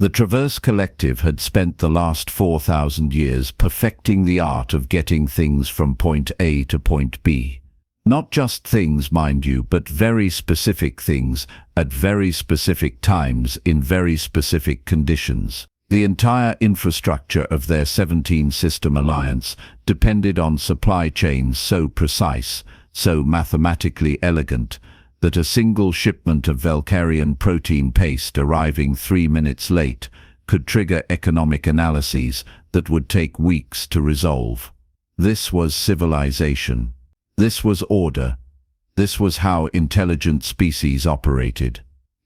The Traverse Collective had spent the last 4,000 years perfecting the art of getting things from point A to point B. Not just things, mind you, but very specific things, at very specific times, in very specific conditions. The entire infrastructure of their 17-system alliance depended on supply chains so precise, so mathematically elegant, that a single shipment of Valkyrian protein paste arriving 3 minutes late could trigger economic analyses that would take weeks to resolve. This was civilization. This was order. This was how intelligent species operated.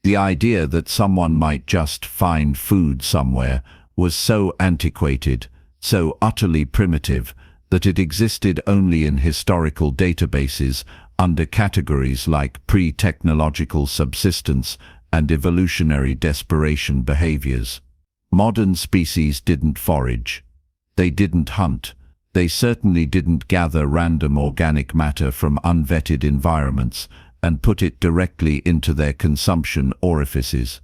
The idea that someone might just find food somewhere was so antiquated, so utterly primitive, that it existed only in historical databases under categories like pre-technological subsistence and evolutionary desperation behaviors. Modern species didn't forage. They didn't hunt. They certainly didn't gather random organic matter from unvetted environments and put it directly into their consumption orifices.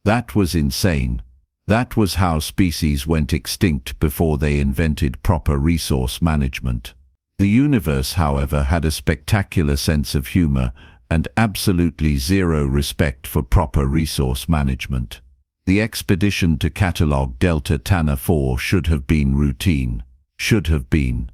That was insane. That was how species went extinct before they invented proper resource management. The universe, however, had a spectacular sense of humor and absolutely zero respect for proper resource management. The expedition to catalog Delta Tannor IV should have been routine. Should have been.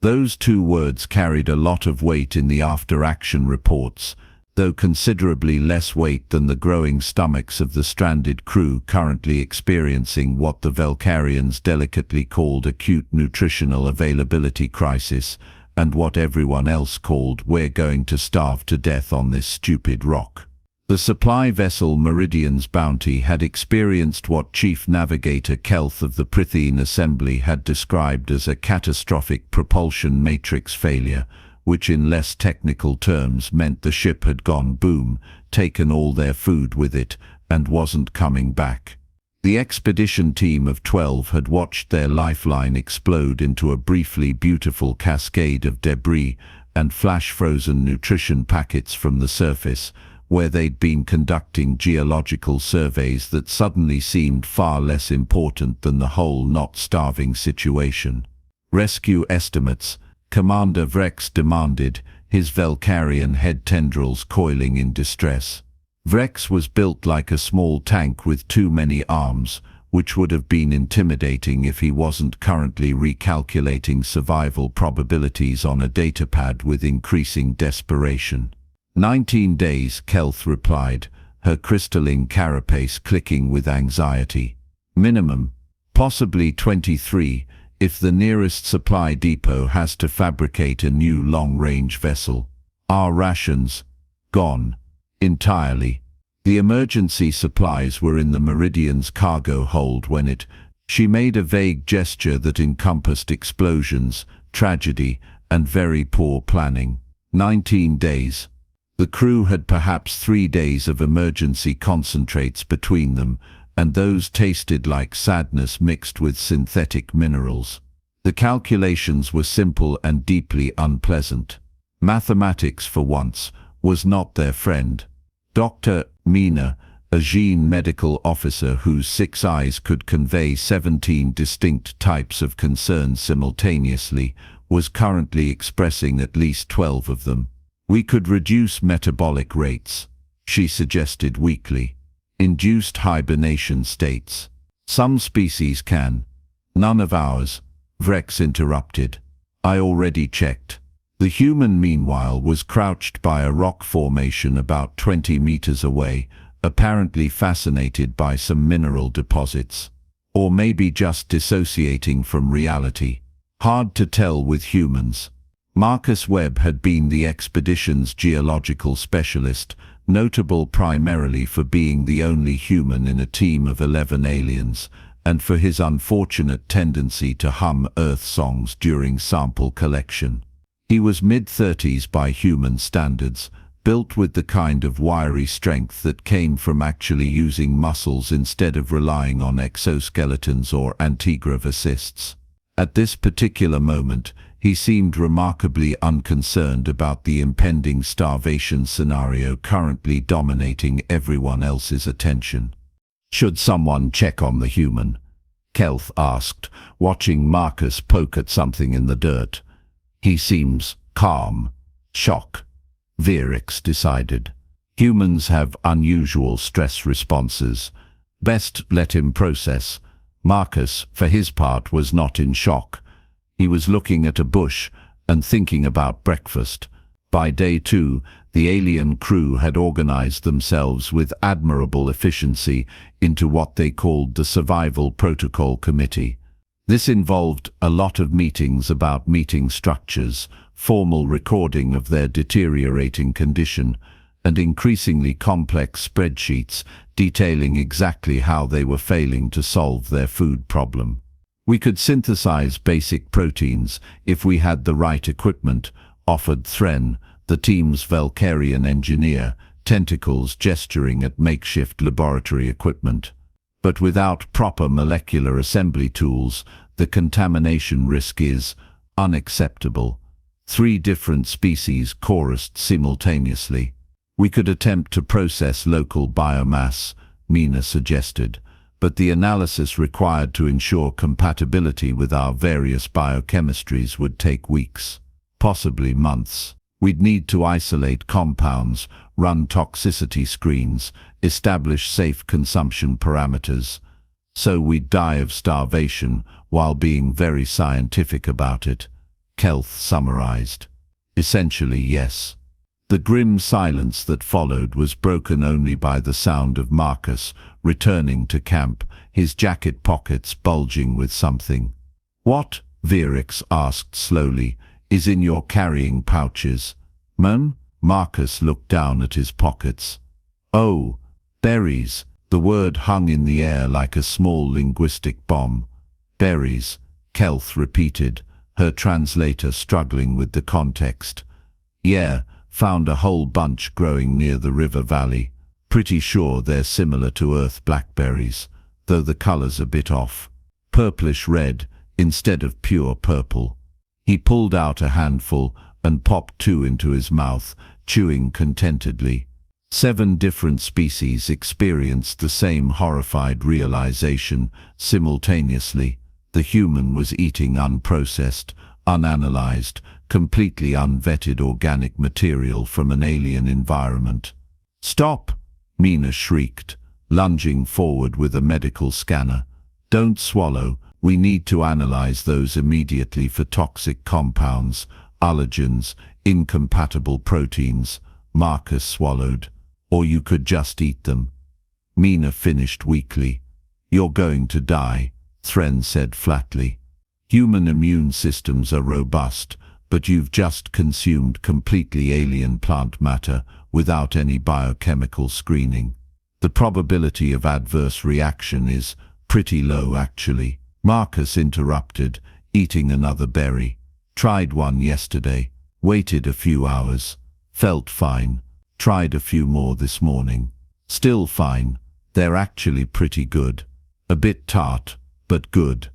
Those two words carried a lot of weight in the after-action reports, though considerably less weight than the growing stomachs of the stranded crew currently experiencing what the Valkyrians delicately called acute nutritional availability crisis, and what everyone else called "we're going to starve to death on this stupid rock." The supply vessel Meridian's bounty had experienced what Chief Navigator Kelth of the Prythene Assembly had described as a catastrophic propulsion matrix failure, which in less technical terms meant the ship had gone boom, taken all their food with it, and wasn't coming back. The expedition team of 12 had watched their lifeline explode into a briefly beautiful cascade of debris and flash-frozen nutrition packets from the surface, where they'd been conducting geological surveys that suddenly seemed far less important than the whole not-starving situation. Rescue estimates, Commander Vrex demanded, his Valkyrian head tendrils coiling in distress. Vrex was built like a small tank with too many arms, which would have been intimidating if he wasn't currently recalculating survival probabilities on a datapad with increasing desperation. 19 days, Kelth replied, her crystalline carapace clicking with anxiety. Minimum. Possibly 23, if the nearest supply depot has to fabricate a new long-range vessel. Our rations? Gone. Entirely. The emergency supplies were in the Meridian's cargo hold when she made a vague gesture that encompassed explosions, tragedy, and very poor planning. 19 days. The crew had perhaps 3 days of emergency concentrates between them, and those tasted like sadness mixed with synthetic minerals. The calculations were simple and deeply unpleasant. Mathematics, for once, was not their friend. Dr. Mina, a Gene medical officer whose 6 eyes could convey 17 distinct types of concern simultaneously, was currently expressing at least 12 of them. We could reduce metabolic rates, she suggested weakly. Induced hibernation states. Some species can. None of ours, Vrex interrupted. I already checked. The human, meanwhile, was crouched by a rock formation about 20 meters away, apparently fascinated by some mineral deposits. Or maybe just dissociating from reality. Hard to tell with humans. Marcus Webb had been the expedition's geological specialist, notable primarily for being the only human in a team of 11 aliens, and for his unfortunate tendency to hum Earth songs during sample collection. He was mid-30s by human standards, built with the kind of wiry strength that came from actually using muscles instead of relying on exoskeletons or antigrav assists. At this particular moment, he seemed remarkably unconcerned about the impending starvation scenario currently dominating everyone else's attention. Should someone check on the human? Kelth asked, watching Marcus poke at something in the dirt. He seems calm. Shock. Virix decided. Humans have unusual stress responses. Best let him process. Marcus, for his part, was not in shock. He was looking at a bush and thinking about breakfast. By day 2, the alien crew had organized themselves with admirable efficiency into what they called the Survival Protocol Committee. This involved a lot of meetings about meeting structures, formal recording of their deteriorating condition, and increasingly complex spreadsheets detailing exactly how they were failing to solve their food problem. We could synthesize basic proteins if we had the right equipment, offered Thren, the team's Valkyrian engineer, tentacles gesturing at makeshift laboratory equipment. But without proper molecular assembly tools, the contamination risk is unacceptable. 3 different species chorused simultaneously. We could attempt to process local biomass, Mina suggested, but the analysis required to ensure compatibility with our various biochemistries would take weeks, possibly months. We'd need to isolate compounds, run toxicity screens, establish safe consumption parameters. So we'd die of starvation while being very scientific about it, Kelth summarized. Essentially, yes. The grim silence that followed was broken only by the sound of Marcus returning to camp, his jacket pockets bulging with something. "What," Virix asked slowly, "is in your carrying pouches?" Marcus looked down at his pockets. "Oh, berries." The word hung in the air like a small linguistic bomb. "Berries," Kelth repeated, her translator struggling with the context. "Yeah, found a whole bunch growing near the river valley. Pretty sure they're similar to Earth blackberries, though the color's a bit off. Purplish red instead of pure purple." He pulled out a handful and popped 2 into his mouth, chewing contentedly. 7 different species experienced the same horrified realization simultaneously. The human was eating unprocessed, unanalyzed, completely unvetted organic material from an alien environment. "Stop!" Mina shrieked, lunging forward with a medical scanner. "Don't swallow. We need to analyze those immediately for toxic compounds, allergens, incompatible proteins." Marcus swallowed. "Or you could just eat them." Mina finished weakly. "You're going to die," Thren said flatly. "Human immune systems are robust, but you've just consumed completely alien plant matter without any biochemical screening. The probability of adverse reaction is pretty low, actually." Marcus interrupted, eating another berry. "Tried one yesterday, waited a few hours, felt fine. Tried a few more this morning. Still fine. They're actually pretty good. A bit tart, but good."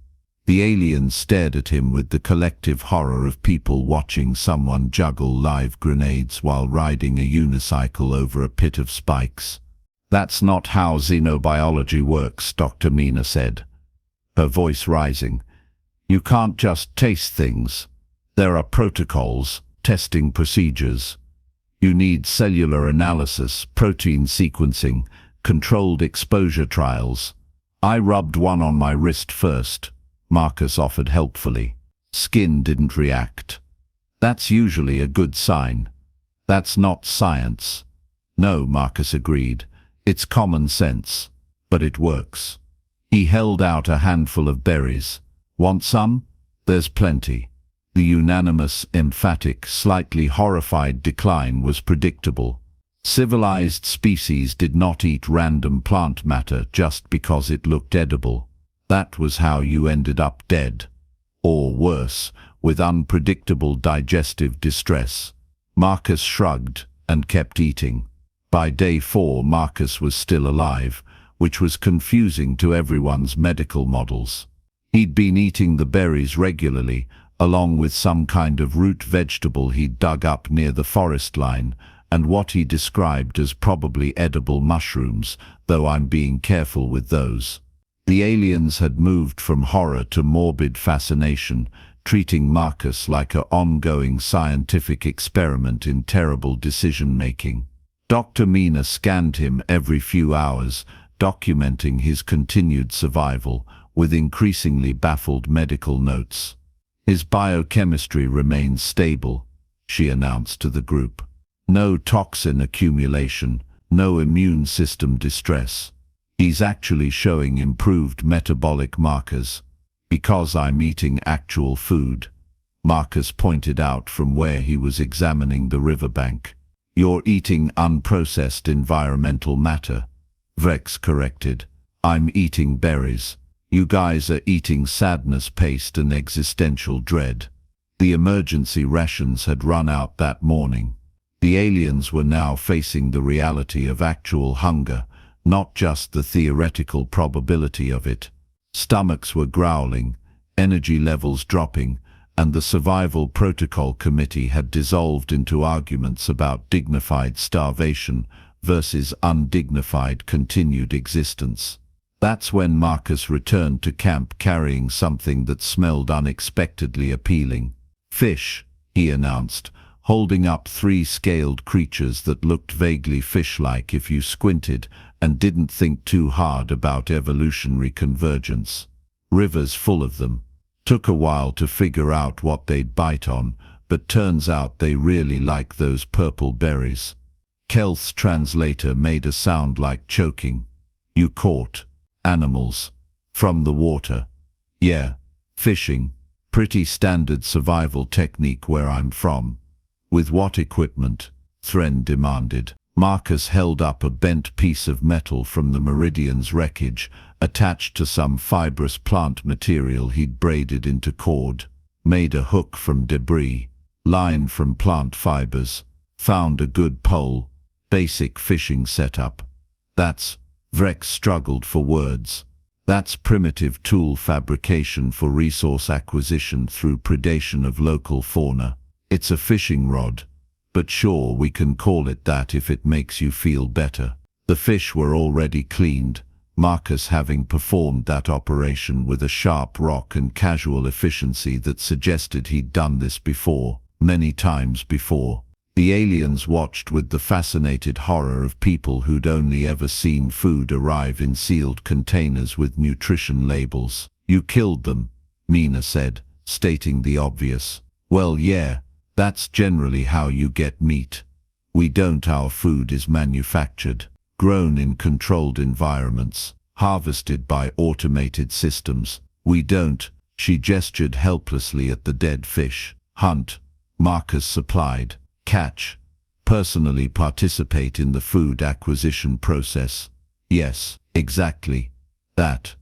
The aliens stared at him with the collective horror of people watching someone juggle live grenades while riding a unicycle over a pit of spikes. "That's not how xenobiology works," Dr. Mina said, her voice rising. "You can't just taste things. There are protocols, testing procedures. You need cellular analysis, protein sequencing, controlled exposure trials." "I rubbed one on my wrist first," Marcus offered helpfully. "Skin didn't react. That's usually a good sign." "That's not science." "No," Marcus agreed. "It's common sense. But it works." He held out a handful of berries. "Want some?" "There's plenty." The unanimous, emphatic, slightly horrified decline was predictable. Civilized species did not eat random plant matter just because it looked edible. That was how you ended up dead. Or worse, with unpredictable digestive distress. Marcus shrugged and kept eating. By day 4, Marcus was still alive, which was confusing to everyone's medical models. He'd been eating the berries regularly, along with some kind of root vegetable he'd dug up near the forest line, and what he described as probably edible mushrooms, though I'm being careful with those. The aliens had moved from horror to morbid fascination, treating Marcus like an ongoing scientific experiment in terrible decision-making. Dr. Mina scanned him every few hours, documenting his continued survival, with increasingly baffled medical notes. His biochemistry remains stable, she announced to the group. No toxin accumulation, no immune system distress. He's actually showing improved metabolic markers. Because I'm eating actual food, Marcus pointed out from where he was examining the riverbank. You're eating unprocessed environmental matter, Vrex corrected. I'm eating berries. You guys are eating sadness paste and existential dread. The emergency rations had run out that morning. The aliens were now facing the reality of actual hunger, not just the theoretical probability of it. Stomachs were growling, energy levels dropping, and the Survival Protocol Committee had dissolved into arguments about dignified starvation versus undignified continued existence. That's when Marcus returned to camp carrying something that smelled unexpectedly appealing. Fish, he announced, holding up 3 scaled creatures that looked vaguely fish-like if you squinted and didn't think too hard about evolutionary convergence. Rivers full of them. Took a while to figure out what they'd bite on, but turns out they really like those purple berries. Kelth's translator made a sound like choking. You caught animals from the water. Yeah, fishing. Pretty standard survival technique where I'm from. With what equipment? Thren demanded. Marcus held up a bent piece of metal from the Meridian's wreckage, attached to some fibrous plant material he'd braided into cord. Made a hook from debris. Line from plant fibers. Found a good pole. Basic fishing setup. That's... Vrex struggled for words. That's primitive tool fabrication for resource acquisition through predation of local fauna. It's a fishing rod. But sure, we can call it that if it makes you feel better. The fish were already cleaned, Marcus having performed that operation with a sharp rock and casual efficiency that suggested he'd done this before, many times before. The aliens watched with the fascinated horror of people who'd only ever seen food arrive in sealed containers with nutrition labels. You killed them, Mina said, stating the obvious. Well, yeah. That's generally how you get meat. We don't. Our food is manufactured, grown in controlled environments, harvested by automated systems. We don't. She gestured helplessly at the dead fish. Hunt. Marcus supplied. Catch. Personally participate in the food acquisition process. Yes, exactly. That.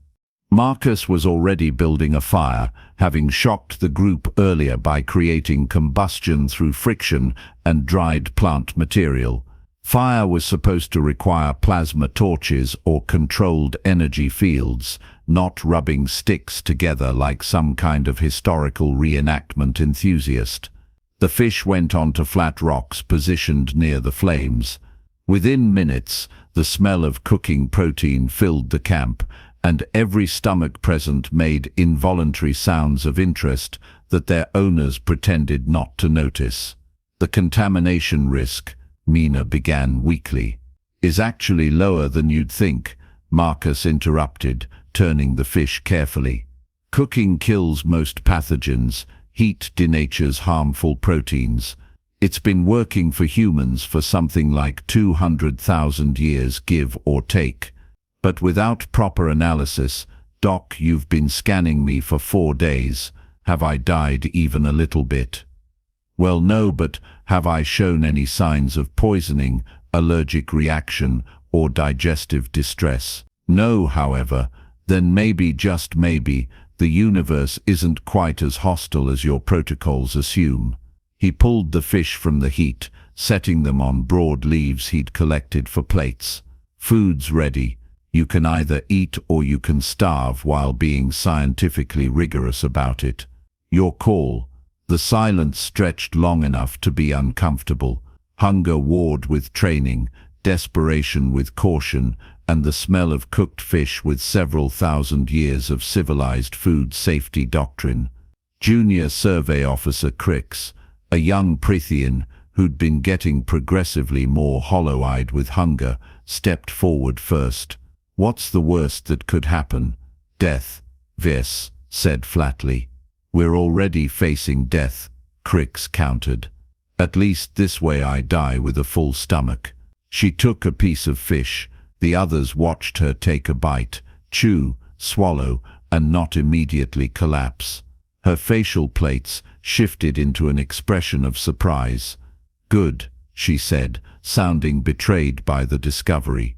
Marcus was already building a fire, having shocked the group earlier by creating combustion through friction and dried plant material. Fire was supposed to require plasma torches or controlled energy fields, not rubbing sticks together like some kind of historical reenactment enthusiast. The fish went onto flat rocks positioned near the flames. Within minutes, the smell of cooking protein filled the camp, and every stomach present made involuntary sounds of interest that their owners pretended not to notice. The contamination risk, Mina began weakly, is actually lower than you'd think, Marcus interrupted, turning the fish carefully. Cooking kills most pathogens, heat denatures harmful proteins. It's been working for humans for something like 200,000 years, give or take. But without proper analysis, Doc, you've been scanning me for 4 days. Have I died even a little bit? Well, no, but have I shown any signs of poisoning, allergic reaction, or digestive distress? No, however, then maybe, just maybe, the universe isn't quite as hostile as your protocols assume. He pulled the fish from the heat, setting them on broad leaves he'd collected for plates. Food's ready. You can either eat or you can starve while being scientifically rigorous about it. Your call. The silence stretched long enough to be uncomfortable. Hunger warred with training, desperation with caution, and the smell of cooked fish with several thousand years of civilized food safety doctrine. Junior Survey Officer Crix, a young Prithian who'd been getting progressively more hollow-eyed with hunger, stepped forward first. "What's the worst that could happen?" "Death," Ves said flatly. "We're already facing death," Crix countered. "At least this way I die with a full stomach." She took a piece of fish. The others watched her take a bite, chew, swallow, and not immediately collapse. Her facial plates shifted into an expression of surprise. "Good," she said, sounding betrayed by the discovery.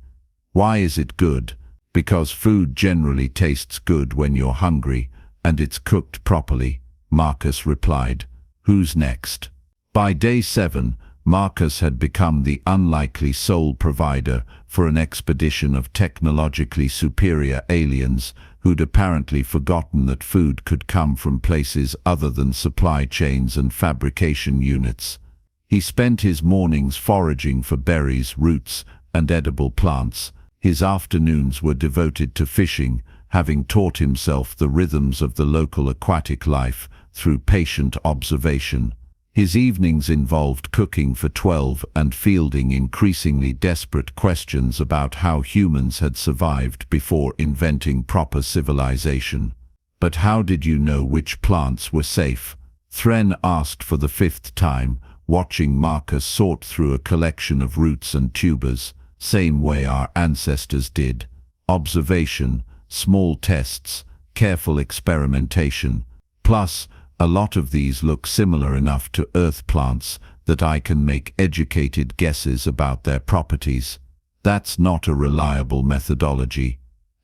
"Why is it good?" "Because food generally tastes good when you're hungry, and it's cooked properly," Marcus replied. "Who's next?" By day 7, Marcus had become the unlikely sole provider for an expedition of technologically superior aliens who'd apparently forgotten that food could come from places other than supply chains and fabrication units. He spent his mornings foraging for berries, roots, and edible plants. His afternoons were devoted to fishing, having taught himself the rhythms of the local aquatic life through patient observation. His evenings involved cooking for 12 and fielding increasingly desperate questions about how humans had survived before inventing proper civilization. "But how did you know which plants were safe?" Thren asked for the 5th time, watching Marcus sort through a collection of roots and tubers, same way our ancestors did. Observation, small tests, careful experimentation. Plus, a lot of these look similar enough to earth plants that I can make educated guesses about their properties. That's not a reliable methodology.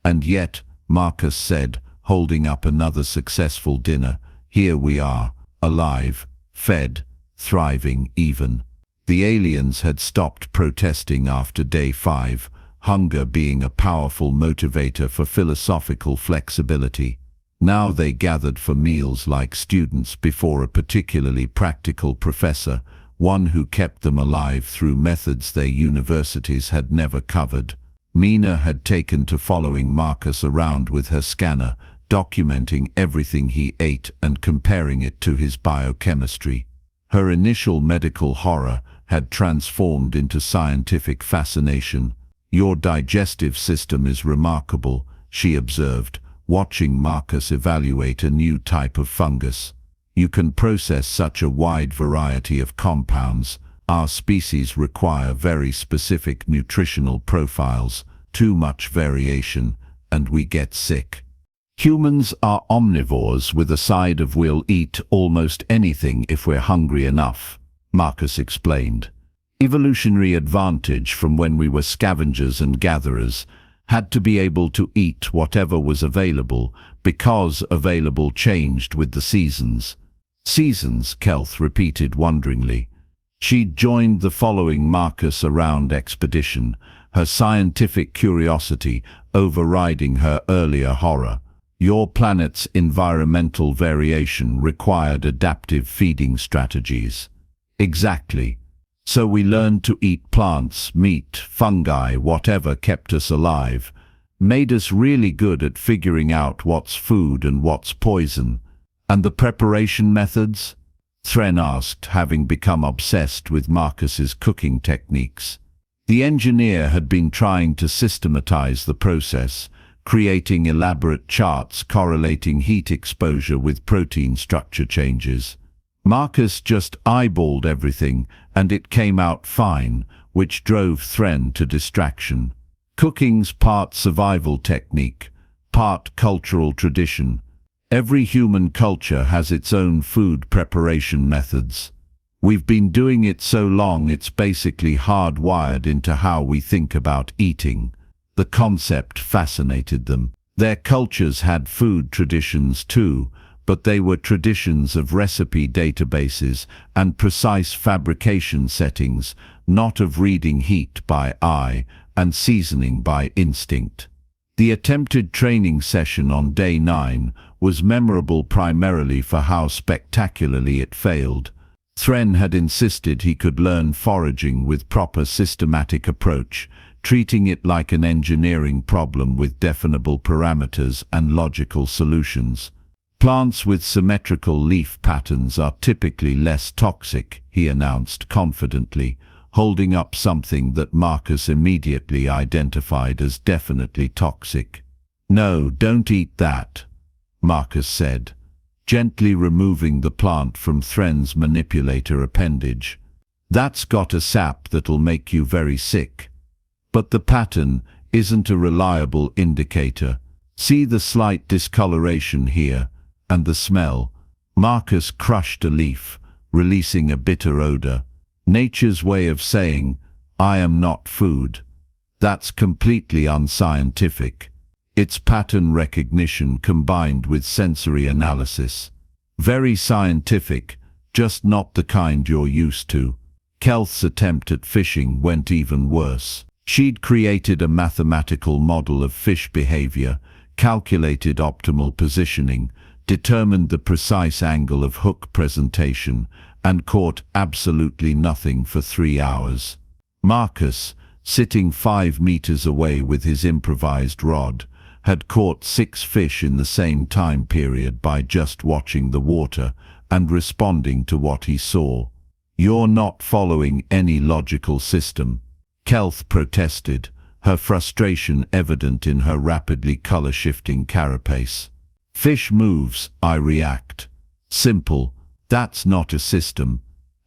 "And yet," Marcus said, holding up another successful dinner, "here we are, alive, fed, thriving even." The aliens had stopped protesting after day 5, hunger being a powerful motivator for philosophical flexibility. Now they gathered for meals like students before a particularly practical professor, one who kept them alive through methods their universities had never covered. Mina had taken to following Marcus around with her scanner, documenting everything he ate and comparing it to his biochemistry. Her initial medical horror had transformed into scientific fascination. "Your digestive system is remarkable," she observed, watching Marcus evaluate a new type of fungus. "You can process such a wide variety of compounds. Our species require very specific nutritional profiles, too much variation, and we get sick." "Humans are omnivores with a side of we'll eat almost anything if we're hungry enough," Marcus explained. "Evolutionary advantage from when we were scavengers and gatherers. Had to be able to eat whatever was available, because available changed with the seasons." "Seasons," Kelth repeated wonderingly. She'd joined the following Marcus around expedition, her scientific curiosity overriding her earlier horror. "Your planet's environmental variation required adaptive feeding strategies." "Exactly. So we learned to eat plants, meat, fungi, whatever kept us alive. Made us really good at figuring out what's food and what's poison." "And the preparation methods?" Thren asked, having become obsessed with Marcus's cooking techniques. The engineer had been trying to systematize the process, creating elaborate charts correlating heat exposure with protein structure changes. Marcus just eyeballed everything, and it came out fine, which drove Thren to distraction. Cooking's part survival technique, part cultural tradition. Every human culture has its own food preparation methods. We've been doing it so long it's basically hardwired into how we think about eating. The concept fascinated them. Their cultures had food traditions too, but they were traditions of recipe databases and precise fabrication settings, not of reading heat by eye and seasoning by instinct. The attempted training session on day 9 was memorable primarily for how spectacularly it failed. Thren had insisted he could learn foraging with proper systematic approach, treating it like an engineering problem with definable parameters and logical solutions. Plants with symmetrical leaf patterns are typically less toxic, he announced confidently, holding up something that Marcus immediately identified as definitely toxic. "No, don't eat that," Marcus said, gently removing the plant from Thren's manipulator appendage. "That's got a sap that'll make you very sick." But the pattern isn't a reliable indicator. See the slight discoloration here, and the smell. Marcus crushed a leaf, releasing a bitter odor. Nature's way of saying, "I am not food." That's completely unscientific. It's pattern recognition combined with sensory analysis. Very scientific, just not the kind you're used to. Kelth's attempt at fishing went even worse. She'd created a mathematical model of fish behavior, calculated optimal positioning, determined the precise angle of hook presentation, and caught absolutely nothing for 3 hours. Marcus, sitting 5 meters away with his improvised rod, had caught 6 fish in the same time period by just watching the water and responding to what he saw. "You're not following any logical system," Kelth protested, her frustration evident in her rapidly color-shifting carapace. "Fish moves, I react. Simple, that's not a system."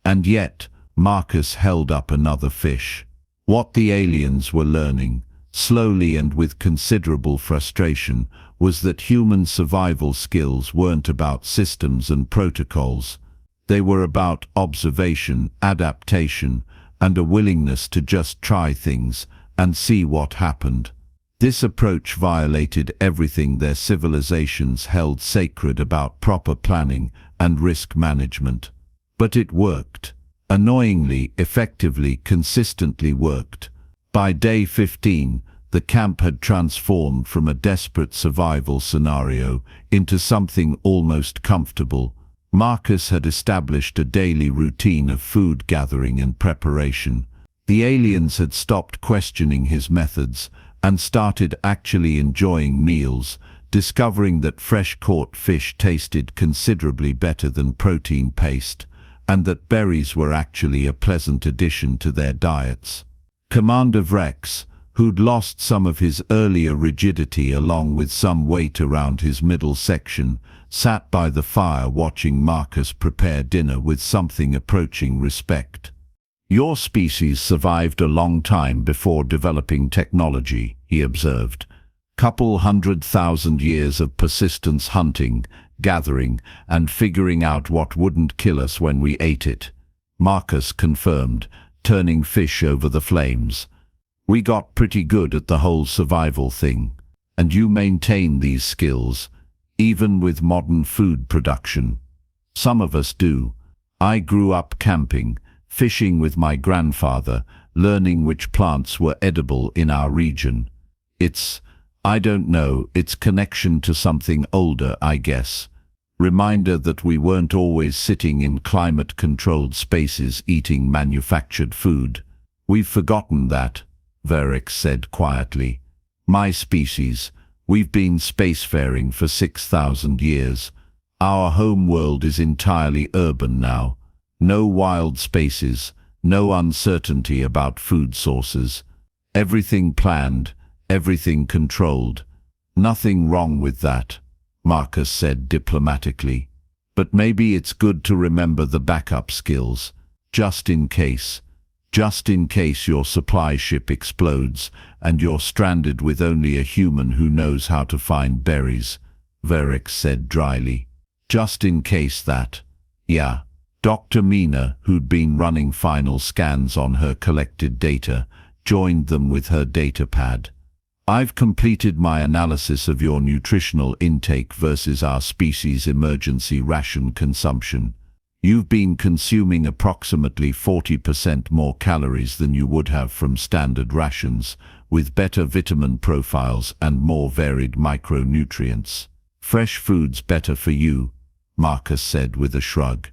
And yet, Marcus held up another fish. What the aliens were learning, slowly and with considerable frustration, was that human survival skills weren't about systems and protocols. They were about observation, adaptation, and a willingness to just try things and see what happened. This approach violated everything their civilizations held sacred about proper planning and risk management. But it worked. Annoyingly, effectively, consistently worked. By day 15, the camp had transformed from a desperate survival scenario into something almost comfortable. Marcus had established a daily routine of food gathering and preparation. The aliens had stopped questioning his methods and started actually enjoying meals, discovering that fresh-caught fish tasted considerably better than protein paste, and that berries were actually a pleasant addition to their diets. Commander Vrex, who'd lost some of his earlier rigidity along with some weight around his middle section, sat by the fire watching Marcus prepare dinner with something approaching respect. "Your species survived a long time before developing technology," he observed. "Couple 100,000 years of persistence hunting, gathering, and figuring out what wouldn't kill us when we ate it," Marcus confirmed, turning fish over the flames. "We got pretty good at the whole survival thing. And you maintain these skills, even with modern food production." "Some of us do. I grew up camping, fishing with my grandfather, learning which plants were edible in our region. I don't know, it's connection to something older, I guess. Reminder that we weren't always sitting in climate-controlled spaces eating manufactured food. We've forgotten that," Verix said quietly. "My species, we've been spacefaring for 6,000 years. Our home world is entirely urban now. No wild spaces, no uncertainty about food sources. Everything planned, everything controlled. Nothing wrong with that," Marcus said diplomatically. "But maybe it's good to remember the backup skills, just in case. Just in case your supply ship explodes and you're stranded with only a human who knows how to find berries," Verix said dryly. "Just in case that." "Yeah." Dr. Mina, who'd been running final scans on her collected data, joined them with her data pad. "I've completed my analysis of your nutritional intake versus our species' emergency ration consumption. You've been consuming approximately 40% more calories than you would have from standard rations, with better vitamin profiles and more varied micronutrients. Fresh food's better for you," Marcus said with a shrug.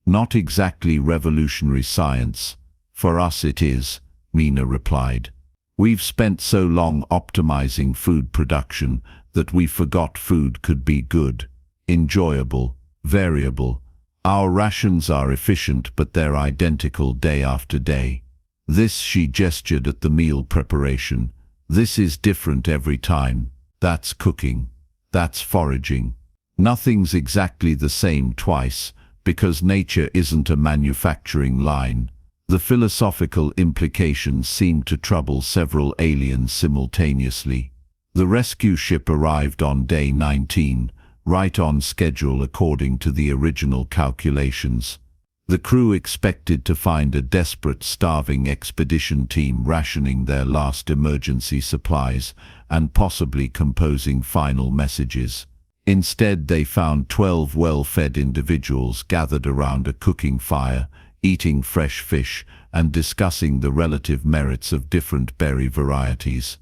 Not exactly revolutionary science. For us it is, Mina replied. We've spent so long optimizing food production that we forgot food could be good, enjoyable, variable. Our rations are efficient, but they're identical day after day. This, she gestured at the meal preparation. This is different every time. That's cooking. That's foraging. Nothing's exactly the same twice, because nature isn't a manufacturing line. The philosophical implications seemed to trouble several aliens simultaneously. The rescue ship arrived on day 19, right on schedule according to the original calculations. The crew expected to find a desperate, starving expedition team rationing their last emergency supplies and possibly composing final messages. Instead, they found 12 well-fed individuals gathered around a cooking fire, eating fresh fish and discussing the relative merits of different berry varieties.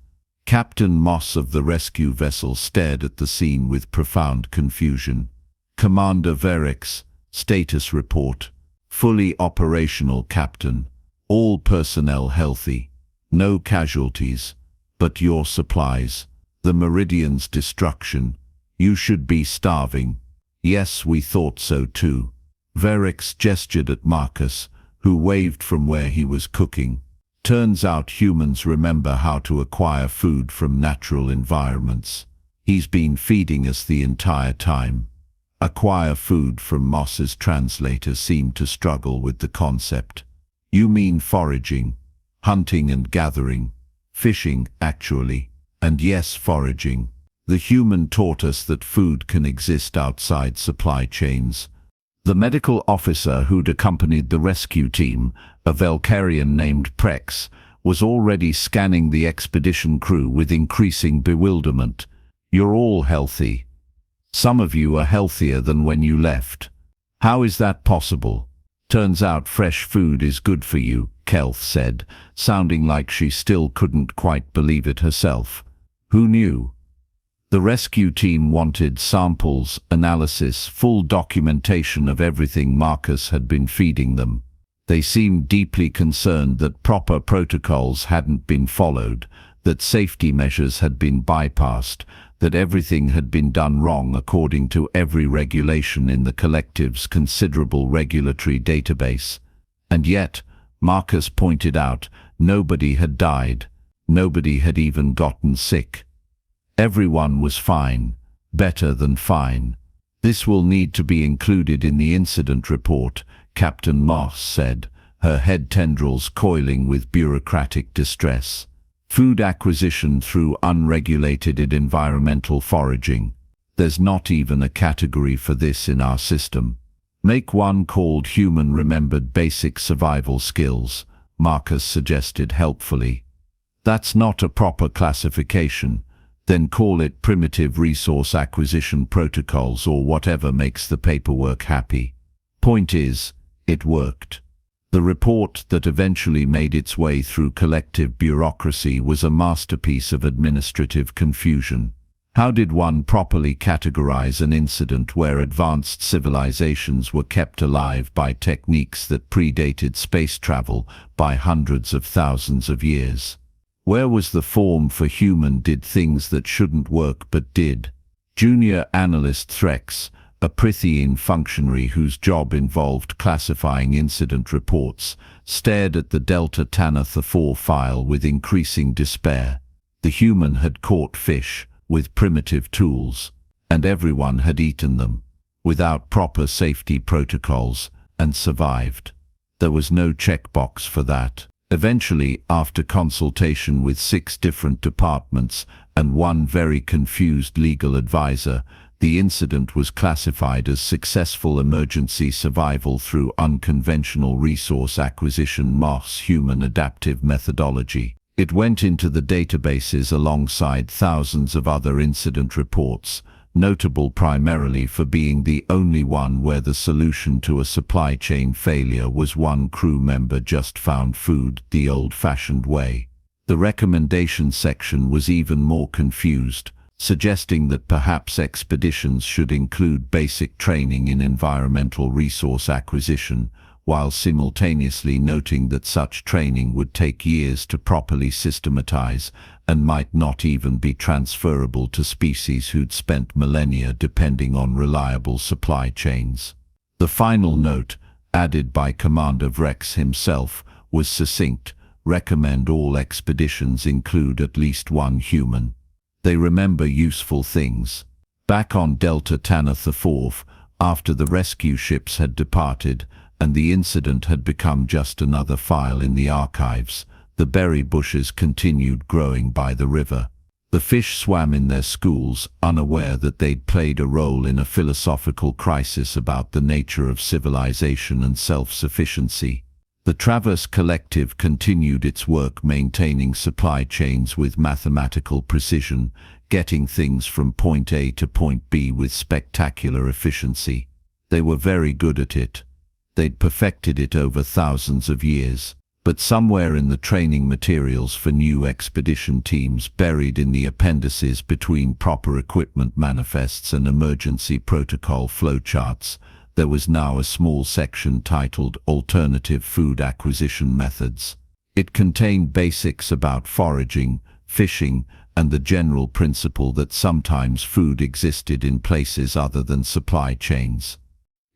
Captain Moss of the rescue vessel stared at the scene with profound confusion. Commander Verix, status report. Fully operational, Captain. All personnel healthy. No casualties. But your supplies. The Meridian's destruction. You should be starving. Yes, we thought so too. Verix gestured at Marcus, who waved from where he was cooking. Turns out humans remember how to acquire food from natural environments. He's been feeding us the entire time. Acquire food from Moss's translator seemed to struggle with the concept. You mean foraging, hunting and gathering, fishing, actually. And yes, foraging. The human taught us that food can exist outside supply chains. The medical officer who'd accompanied the rescue team, a Valkyrian named Prex, was already scanning the expedition crew with increasing bewilderment. You're all healthy. Some of you are healthier than when you left. How is that possible? Turns out fresh food is good for you, Kelth said, sounding like she still couldn't quite believe it herself. Who knew? The rescue team wanted samples, analysis, full documentation of everything Marcus had been feeding them. They seemed deeply concerned that proper protocols hadn't been followed, that safety measures had been bypassed, that everything had been done wrong according to every regulation in the collective's considerable regulatory database. And yet, Marcus pointed out, nobody had died. Nobody had even gotten sick. Everyone was fine, better than fine. This will need to be included in the incident report, Captain Moss said, her head tendrils coiling with bureaucratic distress. Food acquisition through unregulated environmental foraging. There's not even a category for this in our system. Make one called human remembered basic survival skills, Marcus suggested helpfully. That's not a proper classification. Then call it primitive resource acquisition protocols or whatever makes the paperwork happy. Point is, it worked. The report that eventually made its way through collective bureaucracy was a masterpiece of administrative confusion. How did one properly categorize an incident where advanced civilizations were kept alive by techniques that predated space travel by hundreds of thousands of years? Where was the form for human did things that shouldn't work but did? Junior analyst Threx, a Prithian functionary whose job involved classifying incident reports, stared at the Delta Tannor IV file with increasing despair. The human had caught fish with primitive tools, and everyone had eaten them, without proper safety protocols, and survived. There was no checkbox for that. Eventually, after consultation with 6 different departments and one very confused legal advisor, the incident was classified as successful emergency survival through unconventional resource acquisition Moss human adaptive methodology. It went into the databases alongside thousands of other incident reports, notable primarily for being the only one where the solution to a supply chain failure was one crew member just found food the old-fashioned way. The recommendation section was even more confused. suggesting that perhaps expeditions should include basic training in environmental resource acquisition, while simultaneously noting that such training would take years to properly systematize and might not even be transferable to species who'd spent millennia depending on reliable supply chains. The final note, added by Commander Vrex himself, was succinct: recommend all expeditions include at least one human. They remember useful things. Back on Delta Tannor IV, after the rescue ships had departed and the incident had become just another file in the archives, the berry bushes continued growing by the river. The fish swam in their schools, unaware that they'd played a role in a philosophical crisis about the nature of civilization and self-sufficiency. The Traverse Collective continued its work maintaining supply chains with mathematical precision, getting things from point A to point B with spectacular efficiency. They were very good at it. They'd perfected it over thousands of years. But somewhere in the training materials for new expedition teams, buried in the appendices between proper equipment manifests and emergency protocol flowcharts, there was now a small section titled Alternative Food Acquisition Methods. It contained basics about foraging, fishing, and the general principle that sometimes food existed in places other than supply chains.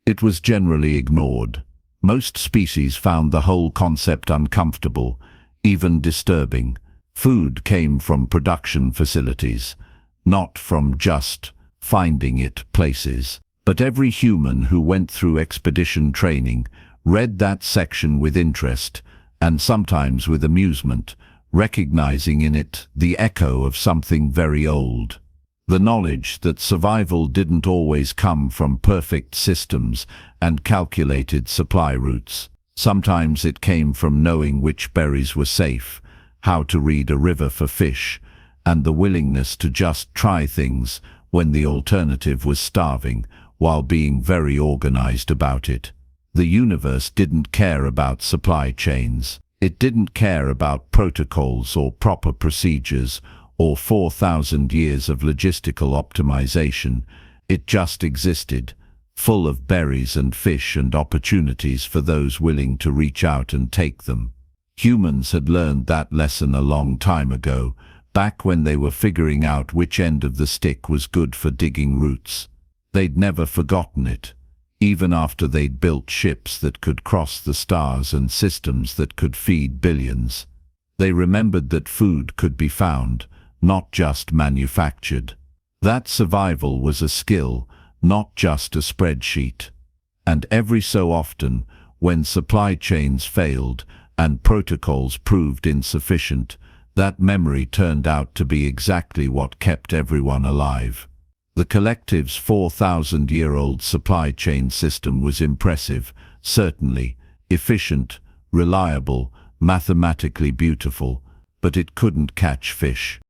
It was generally ignored. Most species found the whole concept uncomfortable, even disturbing. Food came from production facilities, not from just finding it places. But every human who went through expedition training read that section with interest, and sometimes with amusement, recognizing in it the echo of something very old. The knowledge that survival didn't always come from perfect systems and calculated supply routes. Sometimes it came from knowing which berries were safe, how to read a river for fish, and the willingness to just try things when the alternative was starving, while being very organized about it. The universe didn't care about supply chains. It didn't care about protocols or proper procedures or 4,000 years of logistical optimization. It just existed, full of berries and fish and opportunities for those willing to reach out and take them. Humans had learned that lesson a long time ago, back when they were figuring out which end of the stick was good for digging roots. They'd never forgotten it, even after they'd built ships that could cross the stars and systems that could feed billions. They remembered that food could be found, not just manufactured. That survival was a skill, not just a spreadsheet. And every so often, when supply chains failed and protocols proved insufficient, that memory turned out to be exactly what kept everyone alive. The collective's 4,000-year-old supply chain system was impressive, certainly, efficient, reliable, mathematically beautiful, but it couldn't catch fish.